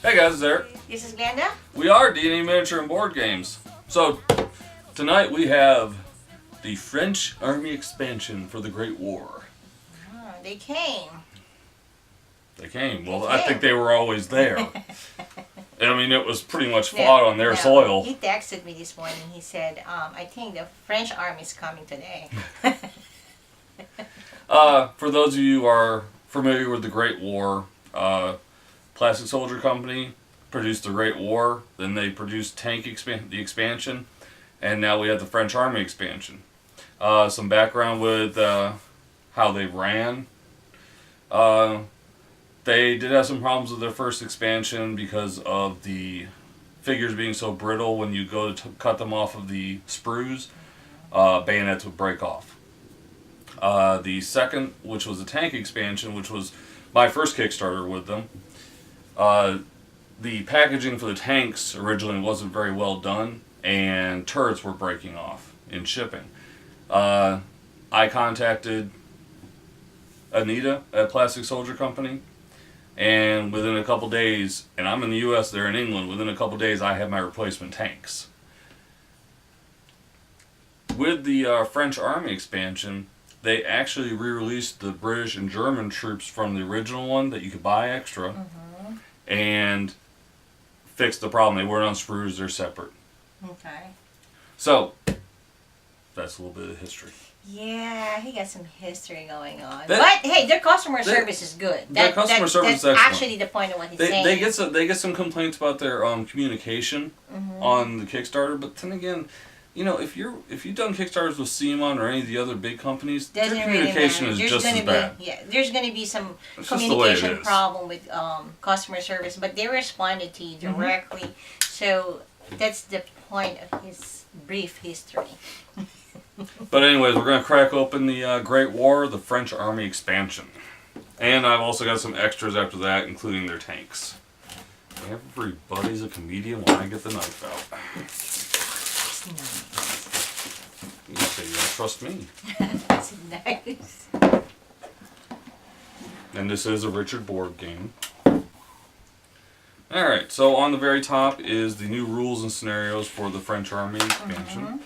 Hey guys, it's Eric. This is Glenda. We are D&E Miniature and Board Games. So, tonight we have the French Army expansion for the Great War. They came. They came. Well, I think they were always there. I mean, it was pretty much fought No, on their no. soil. He texted me this morning. He said, I think the French army is coming today. For those of you who are familiar with the Great War, Plastic Soldier Company produced the Great War, then they produced the expansion, and now we have the French Army expansion. Some background with how they ran. They did have some problems with their first expansion because of the figures being so brittle. When you go to cut them off of the sprues, bayonets would break off. The second, which was the tank expansion, which was my first Kickstarter with them, the packaging for the tanks originally wasn't very well done, and turrets were breaking off in shipping. I contacted Anita at Plastic Soldier Company, and within a couple days, and I'm in the U.S., they're in England, within a couple days I had my replacement tanks. With the French Army expansion, they actually re-released the British and German troops from the original one that you could buy extra, and fixed the problem. They weren't on sprues, they're separate. Okay. So, that's a little bit of history. Yeah, he got some history going on. But hey, their customer service is good. Their customer service is excellent. That's actually the point of what he's saying. They get some complaints about their communication on the Kickstarter, but then again, you know, if you've done Kickstarters with Simon or any of the other big companies, their communication is just as bad. Yeah, there's going to be some It's communication problem with customer service, but they responded to you directly. So that's the point of his brief history. But anyways, we're going to crack open the Great War, the French Army expansion. And I've also got some extras after that, including their tanks. Everybody's a comedian when I get the knife out. You say you don't trust me. That's nice. And this is a Richard board game. Alright, so on the very top is the new rules and scenarios for the French Army expansion.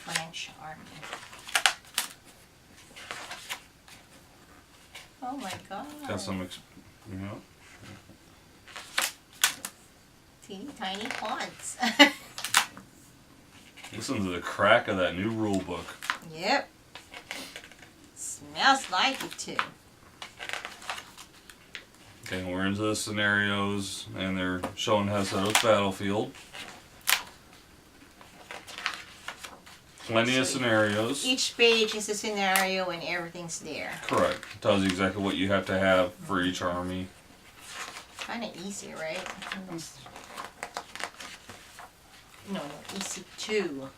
French army. Oh my god. Got some, Teeny tiny fonts. Listen to the crack of that new rule book. Yep. Smells like it too. Okay, we're into the scenarios, and they're showing how to set up battlefield. Plenty of scenarios. Each page is a scenario and everything's there. Correct. Tells you exactly what you have to have for each army. Kind of easy, right? No, easy to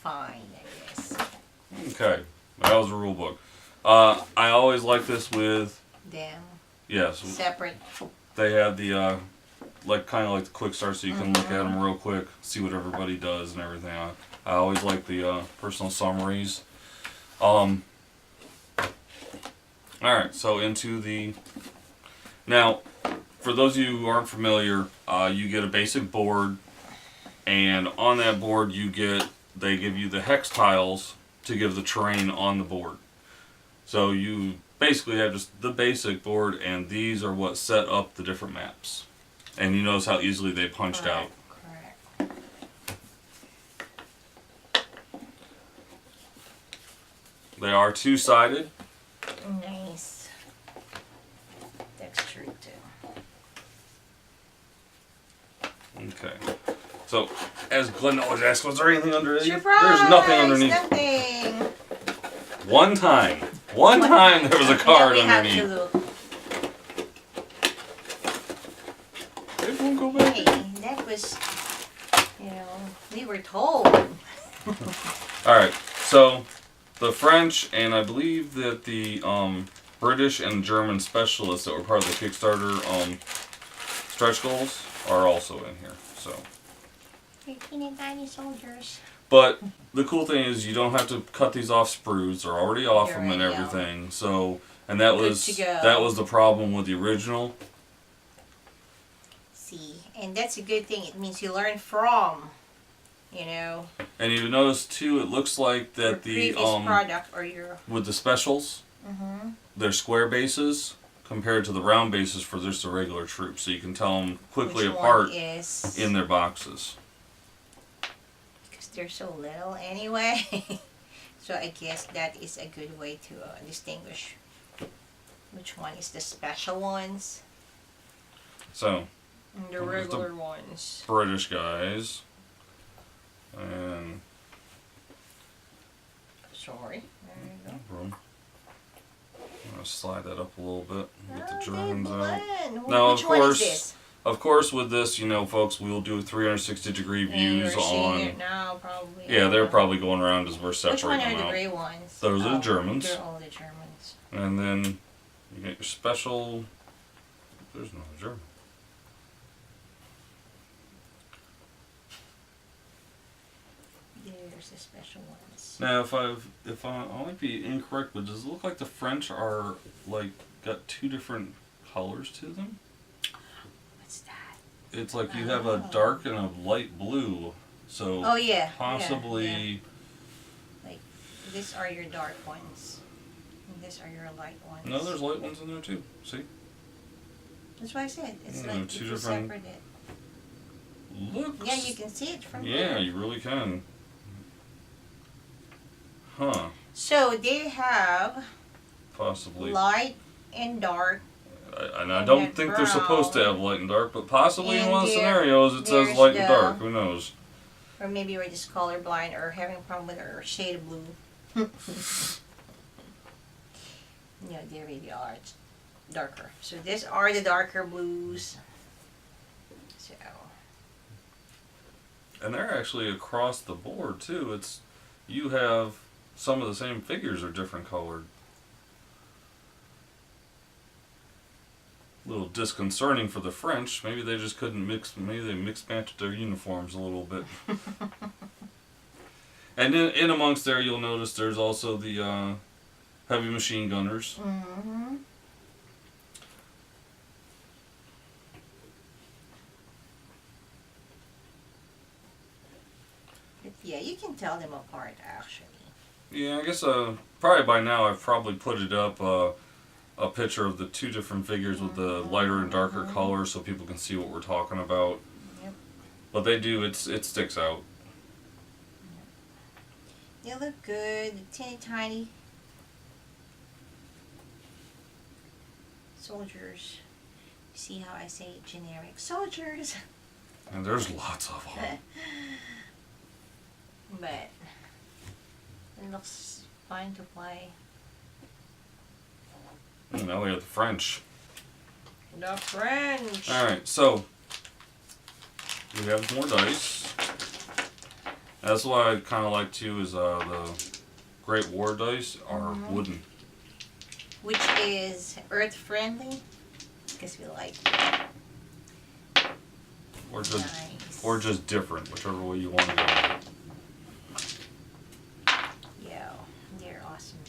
find, I guess. Okay, that was the rule book. I always like this with... Them. Yes. Separate. They have the, kind of like the quick start, so you can look at them real quick, see what everybody does and everything. I always like the personal summaries. Alright, so into the... Now, for those of you who aren't familiar, you get a basic board, and on that board they give you the hex tiles to give the terrain on the board. So you basically have just the basic board, and these are what set up the different maps. And you notice how easily they punched out. Correct. They are two-sided. Nice. That's true too. Okay. So, as Glenda always asks, was there anything underneath? Surprise! There's nothing underneath. Nothing. One time there was a card underneath. Have to look. It won't go back. Hey, that was, we were told. Alright, so the French, and I believe that the British and German specialists that were part of the Kickstarter stretch goals are also in here. So They're teeny tiny soldiers. But the cool thing is you don't have to cut these off sprues. They're already off They're them and already out. everything. So, and that Good was to go. that was the problem with the original. See, and that's a good thing. It means you learn from, you know, And you notice too, it looks like your that the previous product or your. with the specials, they're square bases compared to the round bases for just the regular troops. So you can tell them quickly Which apart one is, in their boxes. because they're so little anyway. So I guess that is a good way to distinguish which one is the special ones So and the Here's the- regular ones. British guys, and Sorry. There you go. room. I'm gonna slide that up a little bit. Get the Oh, Germans they out. blend. Now, Which of one course, is this? Of course, with this, you know, folks, we'll do 360-degree And views you're seeing on. it now, probably. Yeah, they're probably going around as we're Which one separating are them the out. gray ones? Those are the Germans. They're all the Germans. And then you get your special. There's no German. There's the special ones. Now, if I might be incorrect, but does it look like the French are like got two different colors to them? What's that? It's like you have a dark and a light blue. So Oh yeah. possibly. Yeah. Like these are your dark ones. And these are your light ones. No, there's light ones in there too. See? That's what I said. It's Yeah, like two if you different- separate it. Looks. Yeah, you can see it from Yeah, here. you really can. Huh. So they have Possibly. light and dark. And I and don't then think they're supposed to brown. have light and dark, but possibly in And one of the there- scenarios it says there's light and the- dark. Who knows? Or maybe we're just colorblind or having a problem with our shade of blue. No, they really are. It's darker. So these are the darker blues. So And they're actually across the board too. It's you have some of the same figures are different colored. A little disconcerting for the French. Maybe they just couldn't mix. Maybe they mixed matched their uniforms a little bit. And in amongst there, you'll notice there's also the heavy machine gunners. mm-hmm. But yeah, you can tell them apart actually. Yeah, I guess probably by now I've probably put it up a picture of the two different figures with the lighter and darker colors so people can see what we're talking about. Yep. But they do, it sticks out. They look good. Teeny tiny soldiers. See how I say generic soldiers? And there's lots of them. But it looks fine to play. And now we have the French. The French. Alright, so we have more dice. That's why I kind of like too is the Great War dice are wooden. Which is earth friendly. Because we like Or nice. just different, whichever way you want to go. Yeah, they're awesome.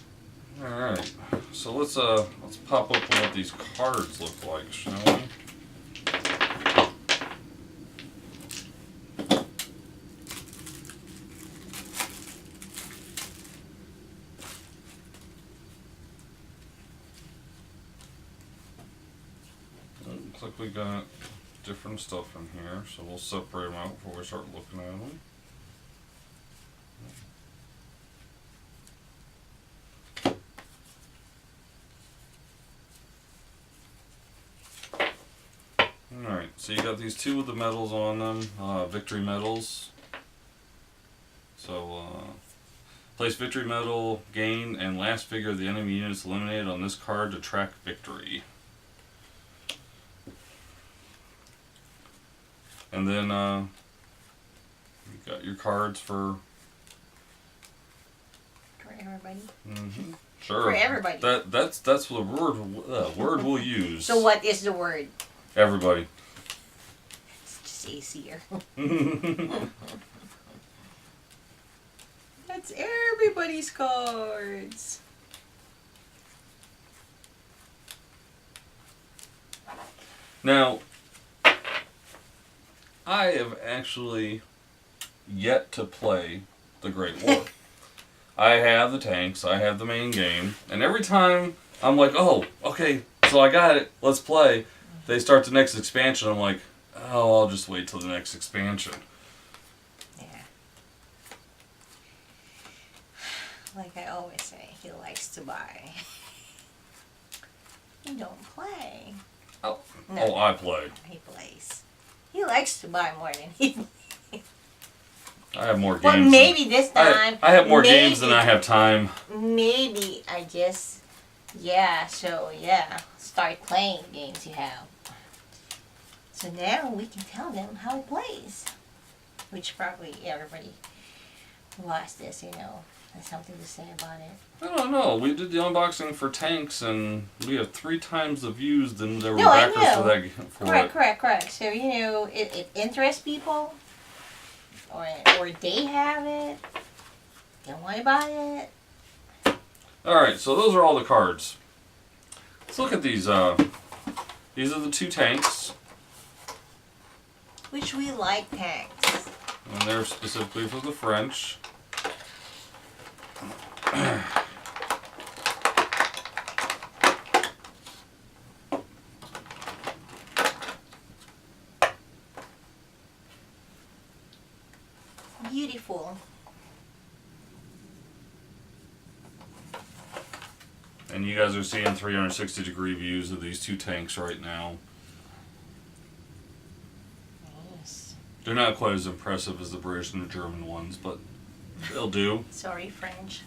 Alright, so let's pop open what these cards look like, shall we? Looks like we got different stuff in here, so we'll separate them out before we start looking at them. Alright, so you got these two with the medals on them, victory medals. So, place victory medal, gain, and last figure of the enemy units eliminated on this card to track victory. And then, you got your cards for... For everybody. Sure. For everybody. That's the word we'll use. So what is the word? Everybody. It's just easier. That's everybody's cards. Now, I have actually yet to play the Great War. I have the tanks, I have the main game, and every time I'm like, oh, okay, so I got it, let's play. They start the next expansion, I'm like, oh, I'll just wait till the next expansion. Yeah. Like I always say, he likes to buy. He don't play. Oh, No. oh, I play. He plays. He likes to buy more than he plays. I have more games. Well, maybe this time. I have more games than I have time. Maybe I just, start playing games you have. So now we can tell them how he plays. Which probably everybody who watched this, has something to say about it. I don't know. We did the unboxing for tanks, and we have 3 times the views than there were No, I backers know. for that for it. Correct. So, it interests people. Or they have it. They want to buy it. Alright, so those are all the cards. Let's look at these. These are the 2 tanks, Which we like tanks. and they're specifically for the French. Beautiful. And you guys are seeing 360-degree views of these 2 tanks right now. Yes. They're not quite as impressive as the British and the German ones, but they'll do. Sorry, French.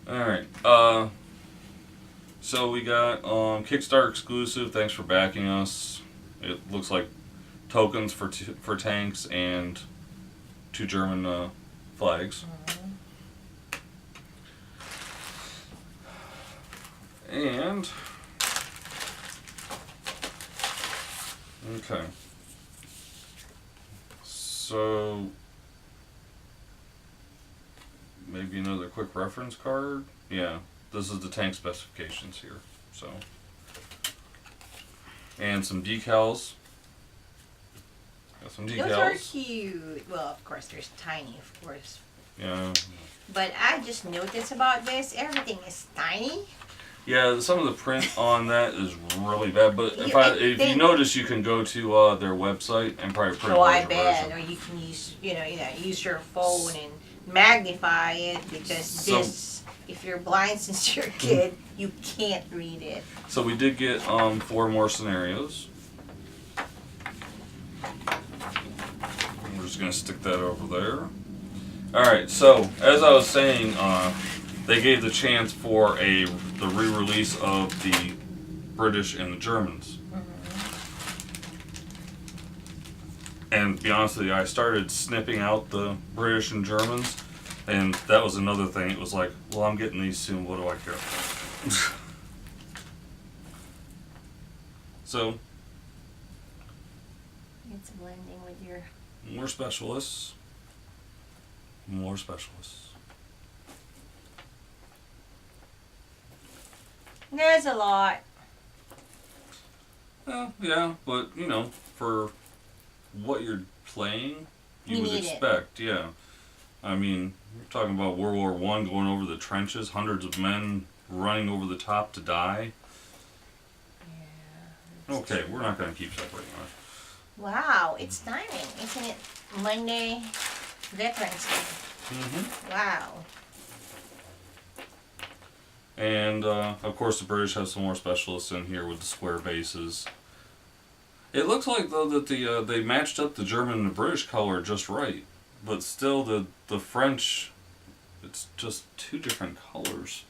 Alright, so we got Kickstarter exclusive, thanks for backing us. It looks like tokens for tanks and 2 German flags. And okay, so maybe another quick reference card. Yeah, this is the tank specifications here. So, and some decals. Got some decals. Those are cute. Well, of course, there's tiny, of course. Yeah. But I just noticed about this, everything is tiny. Yeah, some of the print on that is really bad. But if You you notice, you can go to their website and probably print a I larger bet. version. Or you can use, use your phone and magnify it because this, if you're blind since you're a kid, you can't read it. So we did get 4 more scenarios. We're just gonna stick that over there. All right. So as I was saying, they gave the chance for the re-release of the British and the Germans. And to be honest with you, I started snipping out the British and Germans, and that was another thing. It was like, well, I'm getting these soon. What do I care? So It's blending with your... more specialists. More specialists. There's a lot. Well, yeah, but for what you're playing, you would need it. expect, yeah. I mean, we're talking about World War I going over the trenches, hundreds of men running over the top to die. Yeah. Okay, we're not going to keep separating that. Wow, it's timing, isn't it? Monday, Veterans Day. Mm-hmm. Wow. And, of course, the British have some more specialists in here with the square bases. It looks like, though, that they matched up the German and the British color just right. But still, the French, it's just 2 different colors.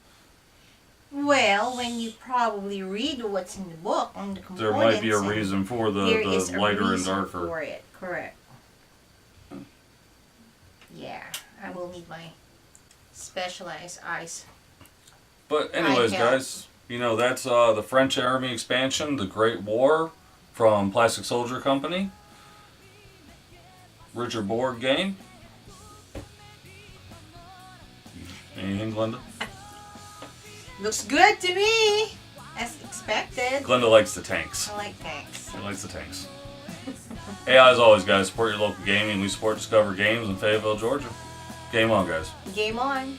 Well, when you probably read what's in the book on the components, There might be a reason for the lighter and darker. For it, correct. Yeah, I will need my specialized eyes. But anyways, I help. guys, that's the French Army expansion, the Great War. from Plastic Soldier Company. Richard board game. Anything, Glenda? Looks good to me, as expected. Glenda likes the tanks. I like tanks. She likes the tanks. Hey, as always, guys, support your local gaming. We support Discover Games in Fayetteville, Georgia. Game on, guys. Game on.